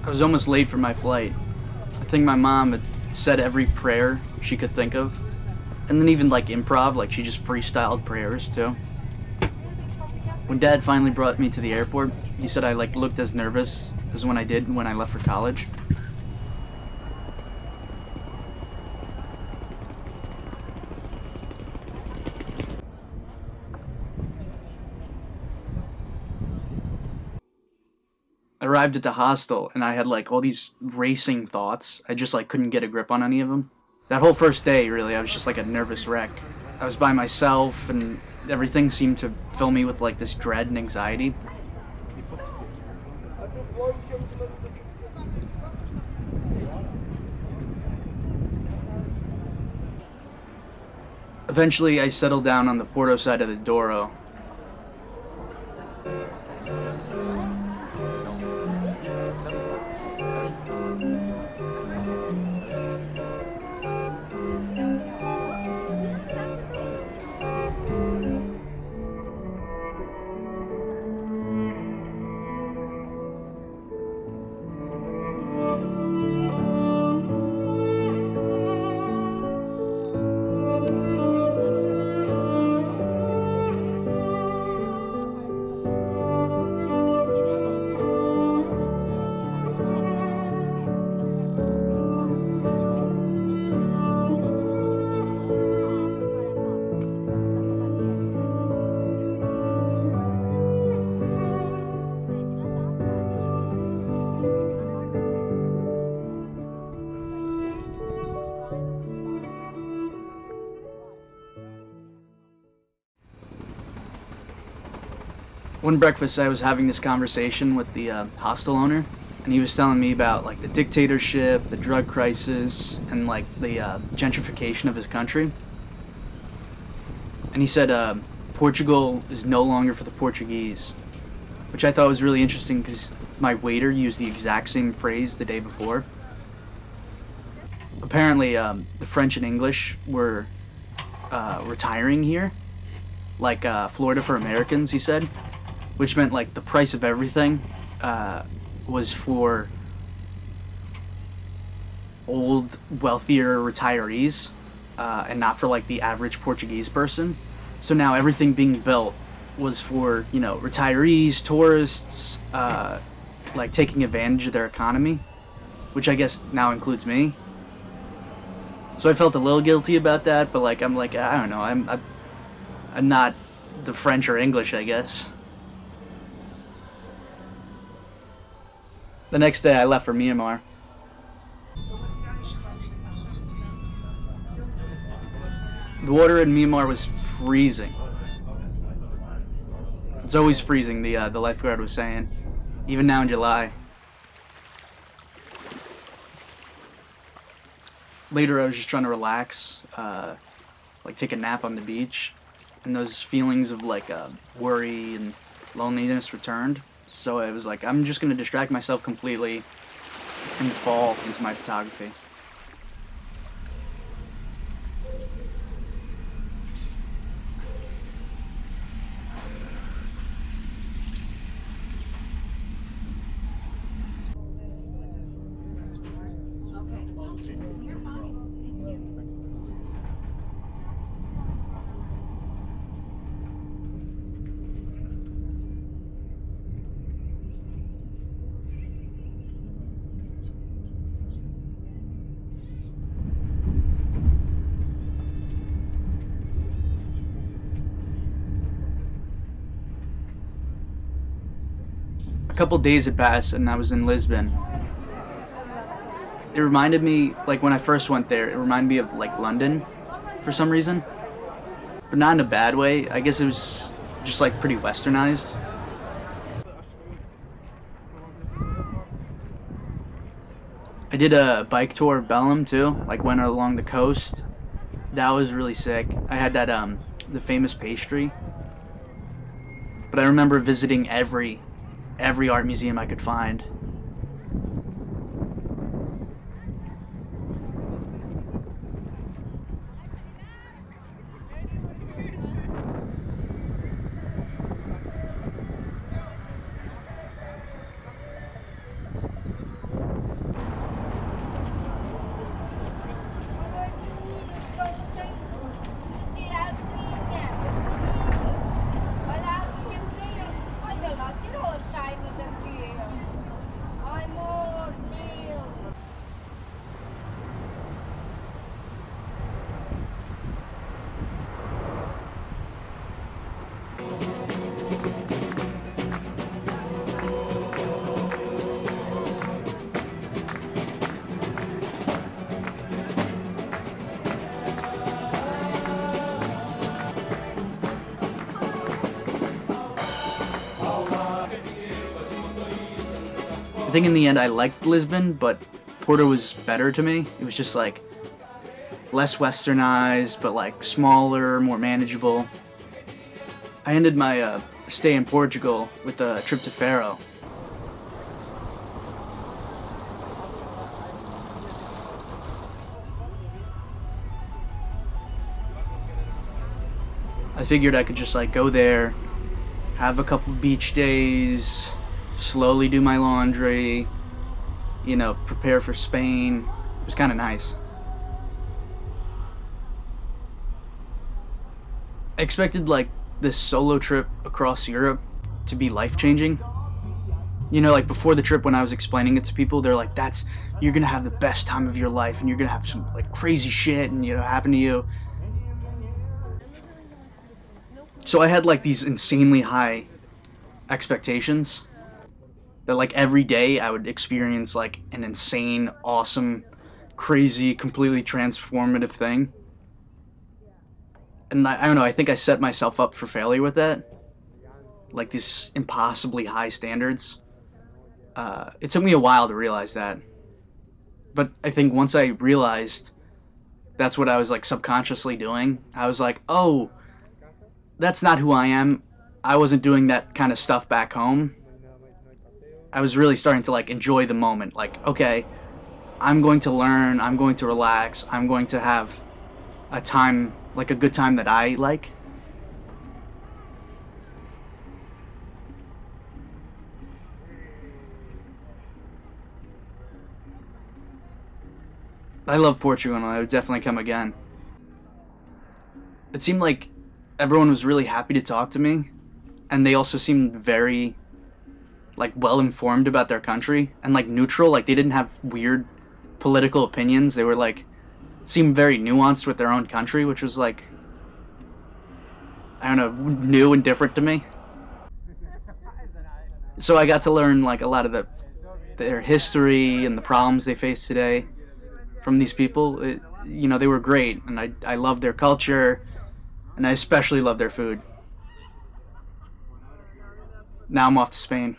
I was almost late for my flight. I think my mom had said every prayer she could think of. And then even like improv, like she just freestyled prayers too. When Dad finally brought me to the airport, he said I like looked as nervous as when I did when I left for college. I arrived at the hostel and I had like all these racing thoughts. I just like couldn't get a grip on any of them. That whole first day, really, I was just like a nervous wreck. I was by myself and everything seemed to fill me with like this dread and anxiety. Eventually, I settled down on the Porto side of the Douro. One breakfast, I was having this conversation with the hostel owner, and he was telling me about like the dictatorship, the drug crisis, and like the gentrification of his country. And he said Portugal is no longer for the Portuguese, which I thought was really interesting because my waiter used the exact same phrase the day before. Apparently, the French and English were retiring here, like Florida for Americans, he said. Which meant like the price of everything was for old, wealthier retirees and not for like the average Portuguese person. So now everything being built was for, you know, retirees, tourists, like taking advantage of their economy, which I guess now includes me. So I felt a little guilty about that, but like I'm like I don't know, I'm not the French or English, I guess. The next day I left for Myanmar. The water in Myanmar was freezing. It's always freezing, the lifeguard was saying, even now in July. Later I was just trying to relax, like take a nap on the beach, and those feelings of like worry and loneliness returned. So I was like, I'm just going to distract myself completely and fall into my photography. A couple days had passed and I was in Lisbon. It reminded me, like when I first went there, it reminded me of like London for some reason. But not in a bad way. I guess it was just like pretty westernized. I did a bike tour of Belém too, like went along the coast. That was really sick. I had that the famous pastry. But I remember visiting every art museum I could find. I think in the end I liked Lisbon, but Porto was better to me. It was just like less westernized, but like smaller, more manageable. I ended my stay in Portugal with a trip to Faro. I figured I could just like go there, have a couple beach days, slowly do my laundry, prepare for Spain. It was kind of nice. I expected like this solo trip across Europe to be life-changing. Like before the trip when I was explaining it to people, they're like, you're gonna have the best time of your life and you're gonna have some like crazy shit and happen to you. So I had like these insanely high expectations that like every day I would experience like an insane, awesome, crazy, completely transformative thing. And I don't know, I think I set myself up for failure with that. Like these impossibly high standards. It took me a while to realize that. But I think once I realized that's what I was like subconsciously doing, I was like, oh, that's not who I am. I wasn't doing that kind of stuff back home. I was really starting to like enjoy the moment. Like, okay, I'm going to learn, I'm going to relax, I'm going to have a time, like a good time that I like. I love Portugal and I would definitely come again. It seemed like everyone was really happy to talk to me, and they also seemed very like well informed about their country and like neutral. Like they didn't have weird political opinions. They were like seemed very nuanced with their own country, which was like, I don't know, new and different to me. So I got to learn like a lot of their history and the problems they face today from these people. They were great, and I love their culture, and I especially love their food. Now I'm off to Spain.